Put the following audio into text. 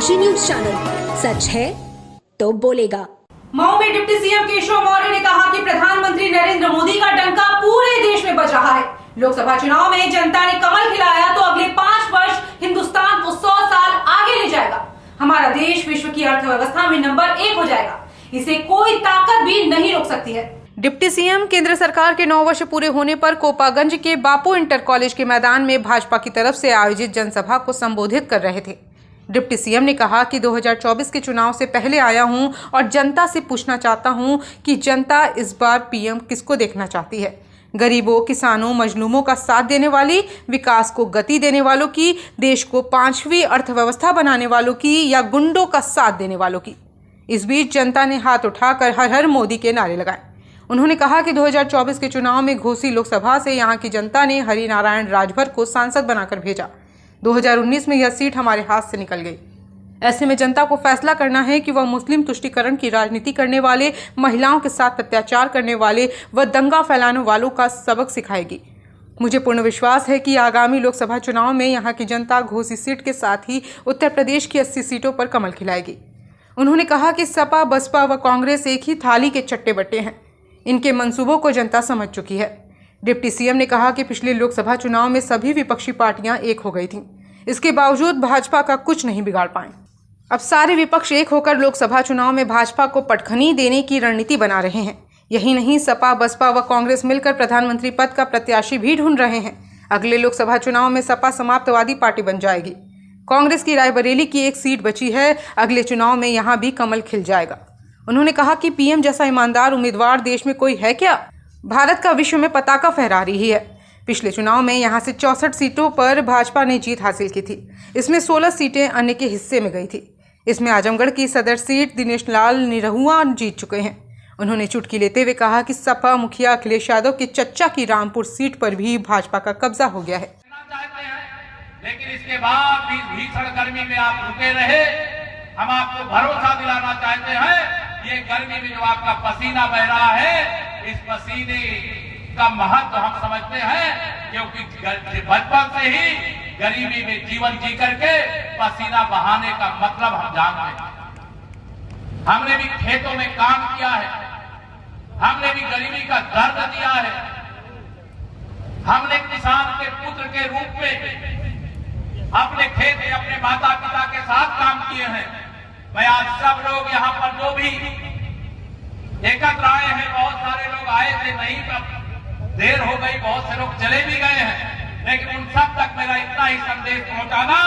प्रत्याशी news channel, सच है तो बोलेगा। मऊ में डिप्टी सीएम केशव मौर्य ने कहा कि प्रधानमंत्री नरेंद्र मोदी का डंका पूरे देश में बज रहा है। लोकसभा चुनाव में जनता ने कमल खिलाया तो अगले 5 वर्ष हिंदुस्तान को 100 साल आगे ले जाएगा। हमारा देश विश्व की अर्थव्यवस्था में नंबर 1 हो जाएगा। इसे कोई ताकत भी नहीं रोक सकती है। डिप्टी सीएम केंद्र सरकार के 9 वर्ष पूरे होने पर कोपागंज के बापू इंटर कॉलेज के मैदान में भाजपा की तरफ से आयोजित जनसभा को संबोधित कर रहे थे। डिप्टी सीएम ने कहा कि 2024 के चुनाव से पहले आया हूं और जनता से पूछना चाहता हूं कि जनता इस बार पीएम किसको देखना चाहती है। गरीबों, किसानों, मजलूमों का साथ देने वाली, विकास को गति देने वालों की, देश को 5वीं अर्थव्यवस्था बनाने वालों की या गुंडों का साथ देने वालों की। इस बीच जनता ने हाथ उठाकर हर हर मोदी के नारे लगाए। उन्होंने कहा कि 2024 के चुनाव में घोसी लोकसभा से यहां की जनता ने हरिनारायण राजभर को सांसद बनाकर भेजा। 2019 में यह सीट हमारे हाथ से निकल गई। ऐसे में जनता को फैसला करना है कि वह मुस्लिम तुष्टीकरण की राजनीति करने वाले, महिलाओं के साथ अत्याचार करने वाले व दंगा फैलाने वालों का सबक सिखाएगी। मुझे पूर्ण विश्वास है कि आगामी लोकसभा चुनाव में यहां की जनता घोसी सीट के साथ ही उत्तर प्रदेश की 80 सीटों पर कमल खिलाएगी। उन्होंने कहा कि सपा, बसपा व कांग्रेस एक ही थाली के चट्टे बट्टे हैं। इनके मंसूबों को जनता समझ चुकी है। डिप्टी सीएम ने कहा कि पिछले लोकसभा चुनाव में सभी विपक्षी पार्टियां एक हो गई थीं। इसके बावजूद भाजपा का कुछ नहीं बिगाड़ पाए। अब सारे विपक्ष एक होकर लोकसभा चुनाव में भाजपा को पटखनी देने की रणनीति बना रहे हैं। यही नहीं, सपा, बसपा व कांग्रेस मिलकर प्रधानमंत्री पद का प्रत्याशी भी ढूंढ रहे हैं। अगले लोकसभा चुनाव में सपा समाप्तवादी पार्टी बन जाएगी। कांग्रेस की रायबरेली की एक सीट बची है। अगले चुनाव में यहां भी कमल खिल जाएगा। उन्होंने कहा कि पीएम जैसा ईमानदार उम्मीदवार देश में कोई है क्या? भारत का विश्व में पताका फहरा रही है। पिछले चुनाव में यहां से 64 सीटों पर भाजपा ने जीत हासिल की थी। इसमें 16 सीटें अन्य के हिस्से में गई थी। इसमें आजमगढ़ की सदर सीट दिनेश लाल निरहुआ जीत चुके हैं। उन्होंने चुटकी लेते हुए कहा कि सपा मुखिया अखिलेश यादव की चच्चा की रामपुर सीट पर भी भाजपा का कब्जा हो गया है। लेकिन इसके बाद भी भीषण गर्मी में आप रुके रहे। हम आपको भरोसा दिलाना चाहते हैं, ये गर्मी में जो आपका पसीना बह रहा है, इस पसीने का महत्व हम समझते हैं, क्योंकि बचपन से ही गरीबी में जीवन जी करके पसीना बहाने का मतलब हम जानते हैं। हमने भी खेतों में काम किया है, हमने भी गरीबी का दर्द दिया है। हमने किसान के पुत्र के रूप में अपने खेत में अपने माता पिता के साथ काम किए हैं। मैं आज सब लोग यहाँ पर जो भी एकत्र आए हैं, बहुत सारे लोग आए थे, नहीं तब देर हो गई, बहुत से लोग चले भी गए हैं, लेकिन उन सब तक मेरा इतना ही संदेश पहुंचाना